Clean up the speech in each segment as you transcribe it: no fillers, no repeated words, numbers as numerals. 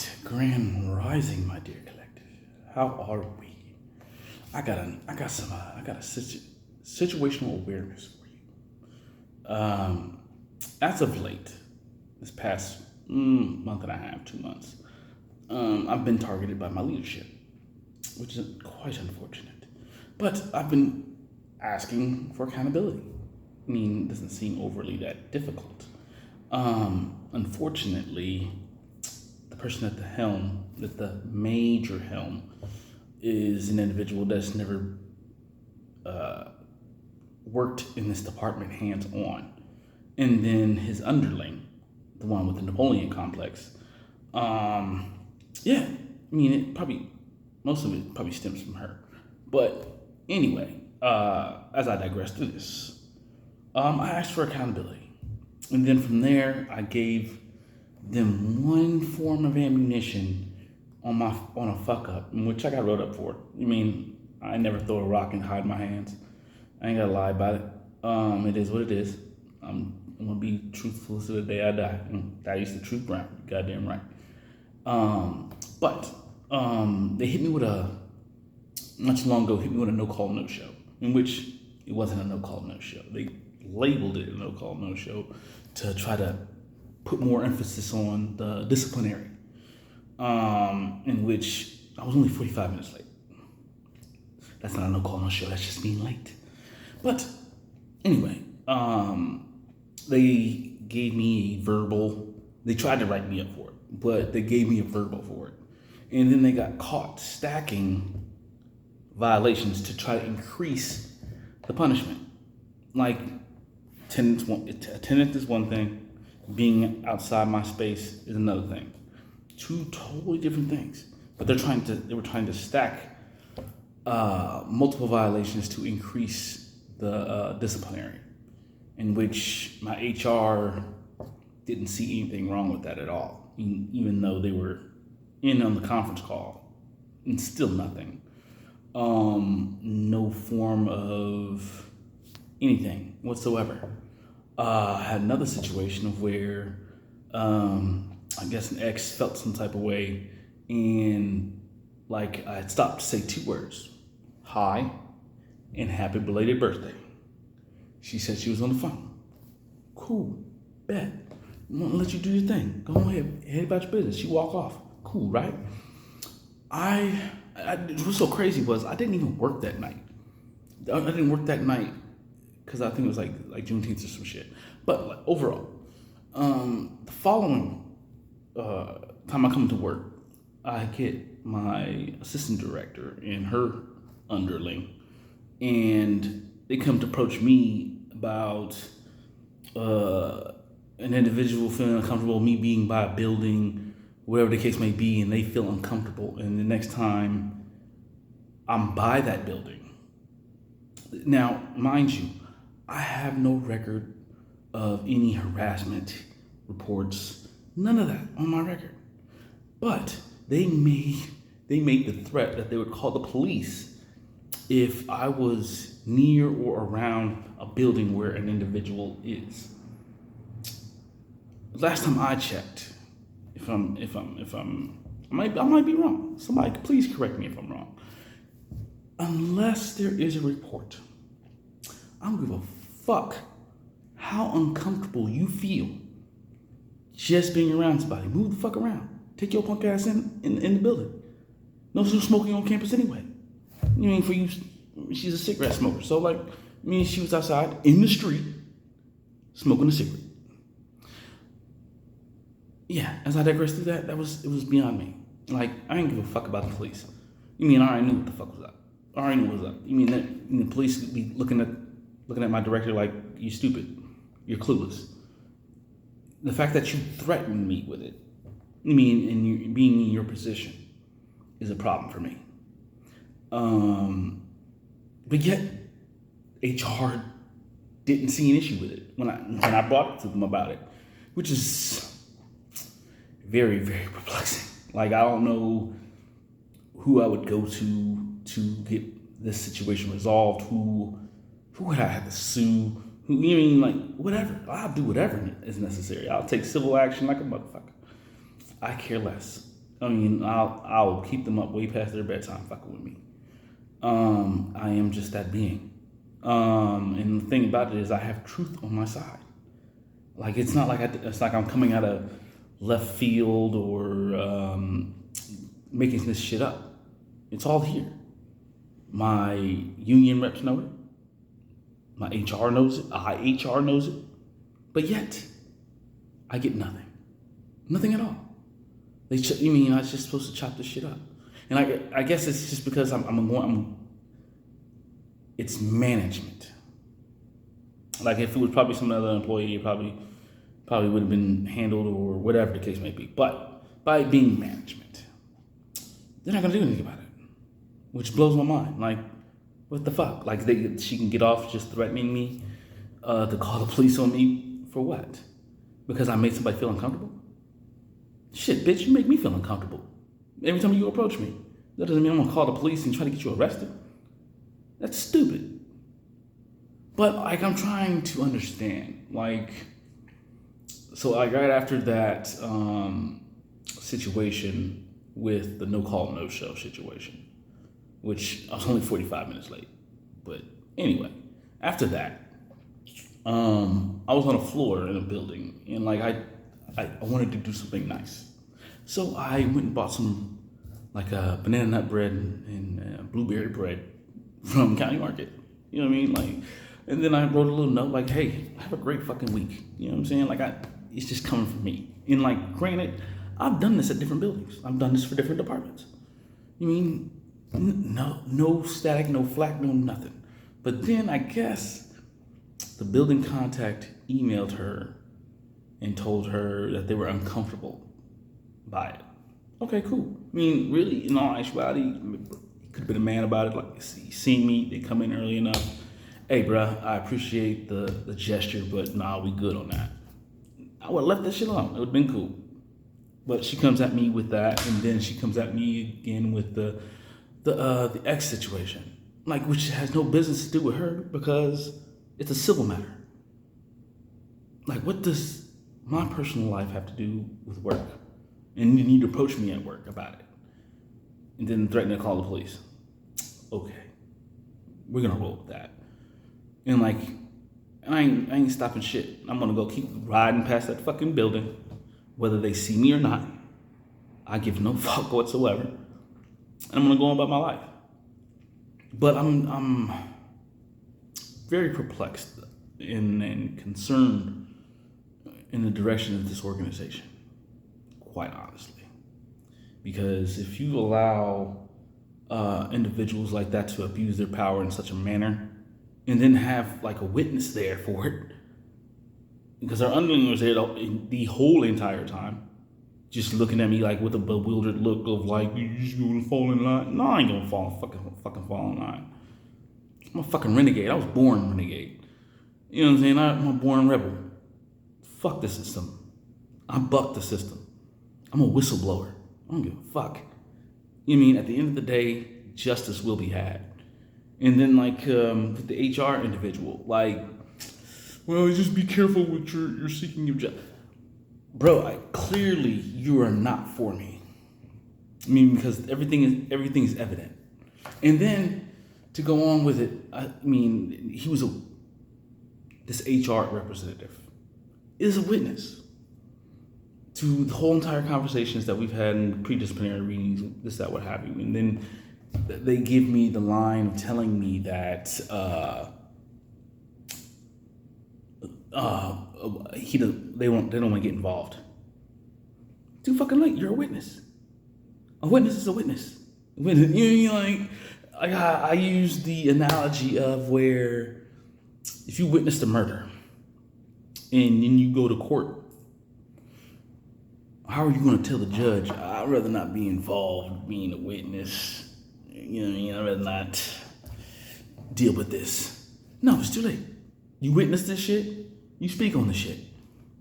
Right, Grand Rising, my dear collective. How are we? I got a situational awareness for you. As of late, this past month and a half, 2 months, I've been targeted by my leadership, which is quite unfortunate. But I've been asking for accountability. I mean, it doesn't seem overly that difficult. Unfortunately, the person at the helm, at the major helm, is an individual that's never worked in this department hands on. And then his underling, the one with the Napoleon complex, yeah, I mean, most of it probably stems from her. But anyway, as I digress through this, I asked for accountability. And then from there, I gave them one form of ammunition on a fuck up, in which I got wrote up for. I mean, I never throw a rock and hide my hands. I ain't gotta lie about it. It is what it is. I'm gonna be truthful to the day I die. That is the truth, Brown. Goddamn right. But they hit me with not too long ago, hit me with a no call, no show, in which it wasn't a no call, no show. They labeled it a no call, no show to try to put more emphasis on the disciplinary, in which I was only 45 minutes late. That's not a no call, no show. That's just being late. But anyway, they gave me a verbal. They tried to write me up for it, but they gave me a verbal for it. And then they got caught stacking violations to try to increase the punishment. Like, attendance is one thing, being outside my space is another thing. Two totally different things. But they were trying to stack multiple violations to increase the disciplinary, in which my HR didn't see anything wrong with that at all, even though they were in on the conference call, and still nothing. No form of anything whatsoever. I had another situation of where I guess an ex felt some type of way, and like I had stopped to say two words: hi and happy belated birthday. She said she was on the phone. Cool, bet. I'm gonna let you do your thing. Go ahead, head about your business. She walk off. Cool, right? What's so crazy was I didn't even work that night. I didn't work that night because I think it was like Juneteenth or some shit. But like, overall, the following time I come to work, I get my assistant director and her underling, and they come to approach me about an individual feeling uncomfortable, me being by a building, whatever the case may be, and they feel uncomfortable. And the next time I'm by that building, now, mind you, I have no record of any harassment reports, none of that on my record. But they made the threat that they would call the police if I was near or around a building where an individual is. Last time I checked, I might be wrong. Somebody please correct me if I'm wrong. Unless there is a report, I don't give a fuck how uncomfortable you feel just being around somebody. Move the fuck around. Take your punk ass in the building. No smoking on campus anyway. You mean, for you, she's a cigarette smoker. So like, she was outside in the street smoking a cigarette. Yeah, as I digress through that, it was beyond me. Like, I didn't give a fuck about the police. I already knew what the fuck was up. I already knew what was up. The police would be looking at my director like, you stupid, you're clueless. The fact that you threatened me with it, and you being in your position, is a problem for me. But yet, HR didn't see an issue with it when I brought it to them about it, which is very, very perplexing. Like, I don't know who I would go to get this situation resolved. Who would I have to sue? Whatever. I'll do whatever is necessary. I'll take civil action like a motherfucker. I care less. I mean, I'll keep them up way past their bedtime fucking with me. I am just that being. And the thing about it is I have truth on my side. Like, it's not like it's like I'm coming out of left field or making this shit up. It's all here. My union reps know it. My HR knows it. HR knows it. But yet, I get nothing. Nothing at all. You mean I was just supposed to chop this shit up? And I guess it's just because it's management. Like, if it was probably some other employee, it probably would have been handled or whatever the case may be. But by it being management, they're not gonna do anything about it, which blows my mind. Like, what the fuck? Like, she can get off just threatening me to call the police on me for what? Because I made somebody feel uncomfortable? Shit, bitch, you make me feel uncomfortable every time you approach me. That doesn't mean I'm gonna call the police and try to get you arrested. That's stupid. But, like, I'm trying to understand. Like, so like right after that situation with the no call, no show situation, which I was only 45 minutes late. But anyway, after that, I was on a floor in a building, and like I wanted to do something nice. So I went and bought some like banana nut bread and blueberry bread from County Market. You know what I mean? Like, and then I wrote a little note like, hey, have a great fucking week. You know what I'm saying? Like, it's just coming from me. And like, granted, I've done this at different buildings. I've done this for different departments. You mean, no static, no flack, no nothing. But then I guess the building contact emailed her and told her that they were uncomfortable by it. Okay, cool. I mean, really, in all actuality, you could have been a man about it. Like, seeing me, they come in early enough. Hey, bruh, I appreciate the gesture, but nah, we good on that. I would have left that shit alone. It would have been cool. But she comes at me with that, and then she comes at me again with the ex situation, like, which has no business to do with her because it's a civil matter. Like, what does my personal life have to do with work? And you need to approach me at work about it, and then threaten to call the police. Okay, we're gonna roll with that. And like, I ain't stopping shit. I'm gonna go keep riding past that fucking building, whether they see me or not. I give no fuck whatsoever. And I'm gonna go on about my life. But I'm very perplexed and concerned in the direction of this organization, quite honestly. Because if you allow individuals like that to abuse their power in such a manner, and then have like a witness there for it, because our underling was there the whole entire time, just looking at me like with a bewildered look of like, you just gonna fall in line? No, I ain't gonna fucking fall in line. I'm a fucking renegade. I was born renegade. You know what I'm saying? I'm a born rebel. Fuck the system. I buck the system. I'm a whistleblower. I don't give a fuck. You mean at the end of the day, justice will be had. And then like with the HR individual, like, well, just be careful with your seeking of justice. Bro, clearly you are not for me. I mean, because everything is evident. And then to go on with it, I mean, he was this HR representative is a witness to the whole entire conversations that we've had in pre-disciplinary meetings, this, that, what have you. And then they give me the line of telling me that they don't want to get involved. Too fucking late. You're a witness. A witness is a witness. You know, like I use the analogy of where if you witnessed a murder and then you go to court, how are you going to tell the judge, I'd rather not be involved being a witness? You know what I mean? I'd rather not deal with this. No, it's too late. You witness this shit, you speak on the shit.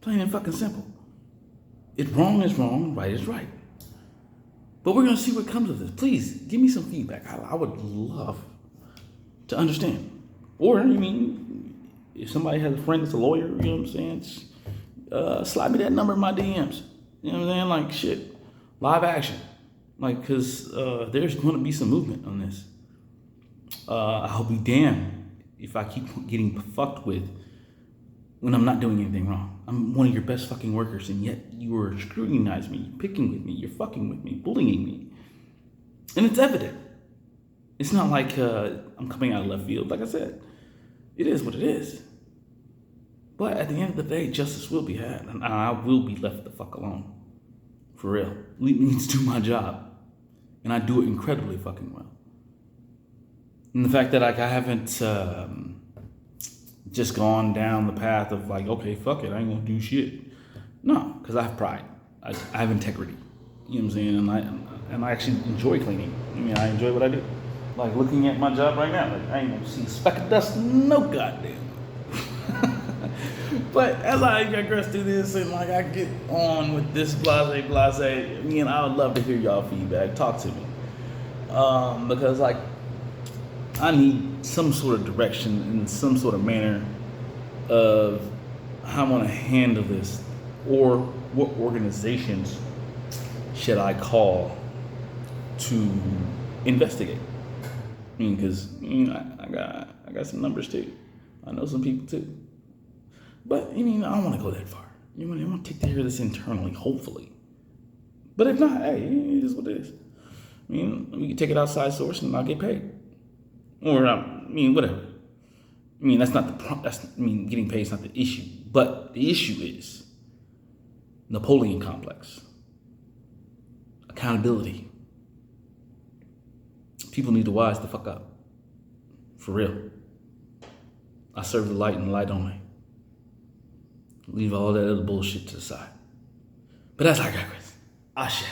Plain and fucking simple. It's wrong is wrong, right is right. But we're gonna see what comes of this. Please, give me some feedback. I would love to understand. Or, I mean, if somebody has a friend that's a lawyer, you know what I'm saying? Slide me that number in my DMs. You know what I'm saying? Like, shit. Live action. Like, because there's going to be some movement on this. I'll be damned if I keep getting fucked with when I'm not doing anything wrong. I'm one of your best fucking workers, and yet you are scrutinizing me, you're picking with me, you're fucking with me, bullying me. And it's evident. It's not like I'm coming out of left field. Like I said, it is what it is. But at the end of the day, justice will be had, and I will be left the fuck alone. For real. Leave me to do my job. And I do it incredibly fucking well. And the fact that like I haven't just gone down the path of like, okay, fuck it, I ain't gonna do shit. No, because I have pride. I have integrity. You know what I'm saying? And I actually enjoy cleaning. I mean, I enjoy what I do. Like looking at my job right now, like I ain't gonna see a speck of dust, no goddamn. But as I digress through this and like I get on with this blase, I mean, I would love to hear y'all feedback. Talk to me. Because like I need some sort of direction and some sort of manner of how I want to handle this, or what organizations should I call to investigate. I mean, because I got some numbers too. I know some people too. But I mean, I don't want to go that far. I want to take care of this internally, hopefully. But if not, hey, it is what it is. I mean, we can take it outside source and I'll get paid. Or I mean, whatever. I mean, that's not getting paid is not the issue. But the issue is Napoleon complex, accountability. People need to wise the fuck up. For real. I serve the light and the light only. Leave all that other bullshit to the side. But that's like Chris. Ashe.